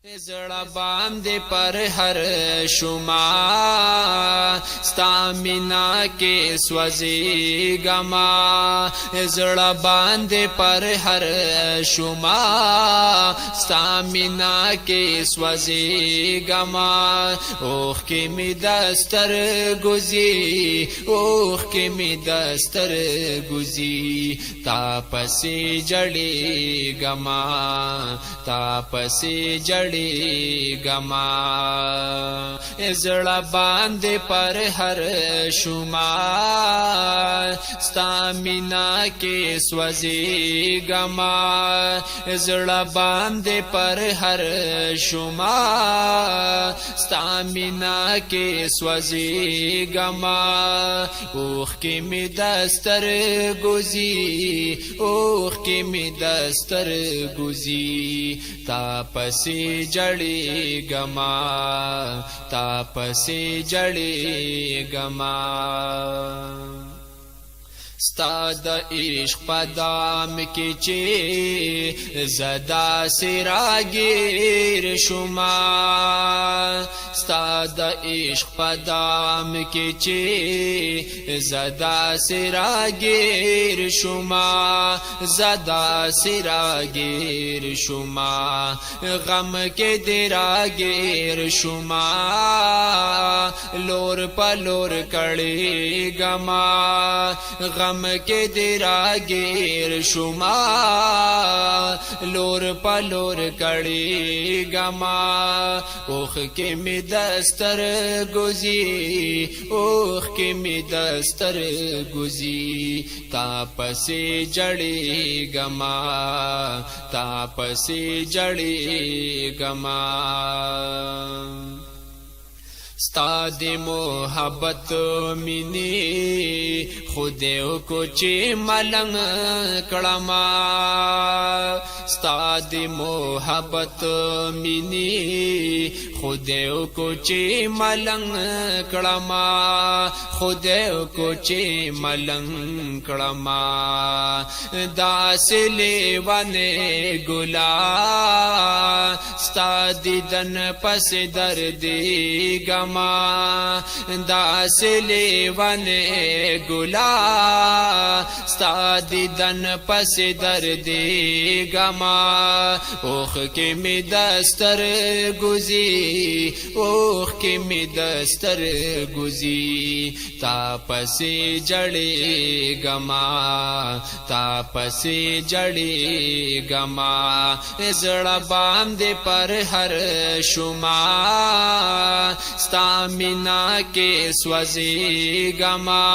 زړه باندې پر هر شوما ستا مینا کې سوځي غما زړه باندې پر هر شوما ستا مینا کې سوځي غما اوخ کې می دستر گزي اوخ کې می دستر گزي تا پسې جړې غما تا پسې جړې گما زړه باندې پر هر شوما ستا مینا کې سوځي گما زړه باندې پر هر شوما ستا مینا کې سوځي گما اوخ کې می دستر گزي اوخ کې می دستر گزي تا پسې جړې غما تا پسې جړې غما ستا د عشق پدام کې چې زدا سراغیر شوما ستا د عشق پدام کې چې زدا سراغیر شوما زدا سراغیر شوما غم کې دراغیر شوما لور پلور کړي غما غم کې دراغیر شوما لور پلور کړي غما اوخ کې می دستر گزي اوخ کې می دستر گزي تا پسې جړې غما تا پسې جړې غما ستا دی محبت منی خودیو کو چی ملنگ کڑما ستا دی محبت منی خودیو کو چی ملنگ کڑما خودیو کو چی ملنگ کڑما داس لیوانے گلا ستا دیدن پس دردی غما داس لیوانے گلا ستا دیدن پس دردی غما اوخ کې می دستر گزي اوخ کې می دستر گزي تا پسې جړې غما تا پسې جړې غما زړه باندې پر هر شوما ستا مینا کې سوځي غما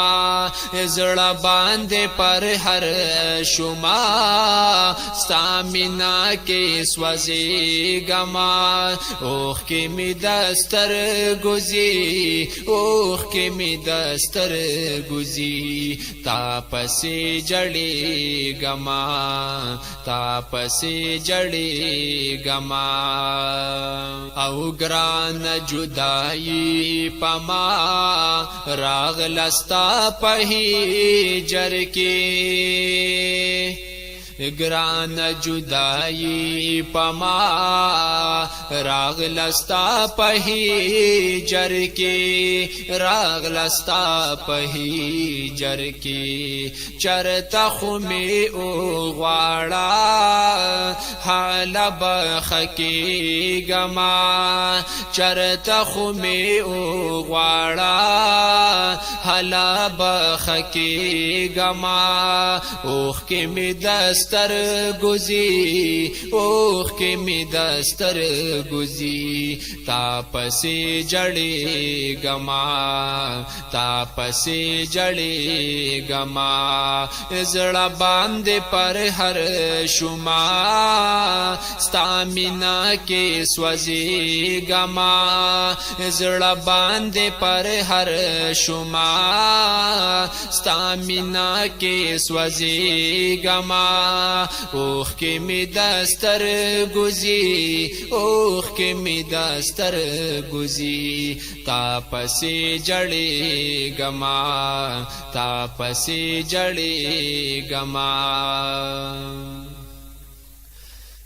زړه باندې پر هر شوما ستا مینا کې سوځي غما اوخ کې می دستر گزي اوخ کې می دستر گزي تا پسې جړې غما تا پسې جړې غما او ګران جدائی پما راغلستا پہی جر کے گران جدائی پما راغلستا پہی جر کے راغلستا پہی جر کے چرتا خمی او غواړه حال بخکی غما چرتا خمی او غواړه حال بخکی غما اوخ کې می دستر گزي اوخ کې می دستر گزي تا پسې جړې غما تا پسې جړې غما زړه باندې پر هر شوما ستا مینا کې سوځي غما زړه باندې پر هر شوما ستا مینا کې سوځي غما اوخ کې می دستر گزي اوخ کې می دستر گزي تا پسې جړې غما تا پسې جړې غما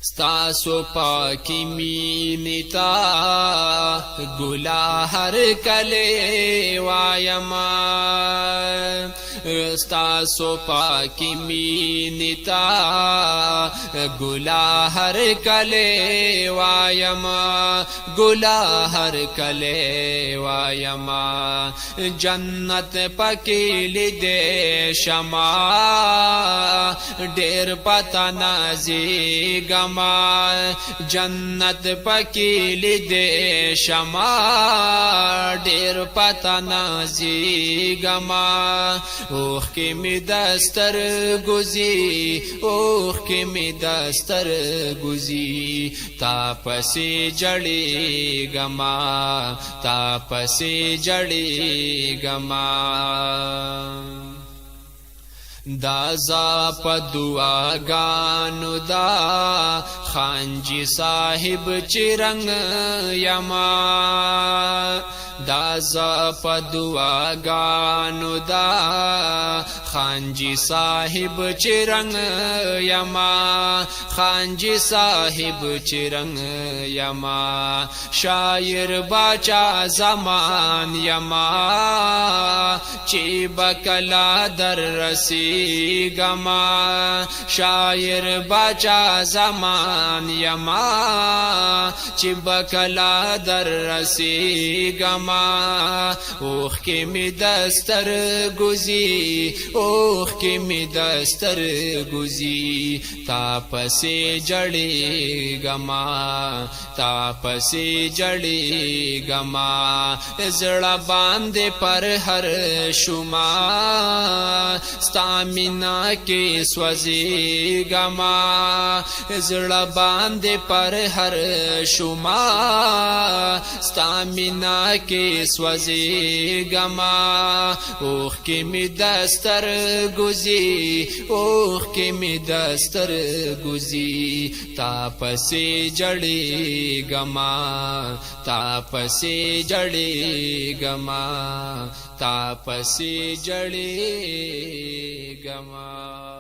ستاسو پاکی مینی تا گلا ہر کلے وایما ستاسو پاکی مینی تا گلا ہر کلے وایما گلا ہر کلے وایما جنت پکی لیدے شما ډیر پتا نازی گما جنت پکی لیدے شما ډیر پتا نازی گما اوخ کی می دستر گزی اوخ کی می دستر گزی تا پسی جڑی گما تا پسی جڑی گما دا زا پا دعا گانو دا خانجی صاحب چرنگ یما دا زا پا دعا گانو دا خانجی صاحب چرنگ یما خانجی صاحب چرنگ یما شاعر باچا زمان یما چی بکلا در رسی گما شاعر باچا زمان یما چی بکلا در رسی گما اوخ کی می دستر گزی اوخ کی می دستر گزی تا پسی جڑی گما تا پسی جڑی گما زڑا باندے پر ہر شما ستامینا کی سوزی گما زڑا باندے پر ہر شما ستامینا کی سوزی گما اوخ کی می دستر گزی اوخ کی می دستر گزی تا پسی جڑی گما تا پسی جڑی گما تا پسی جڑی گما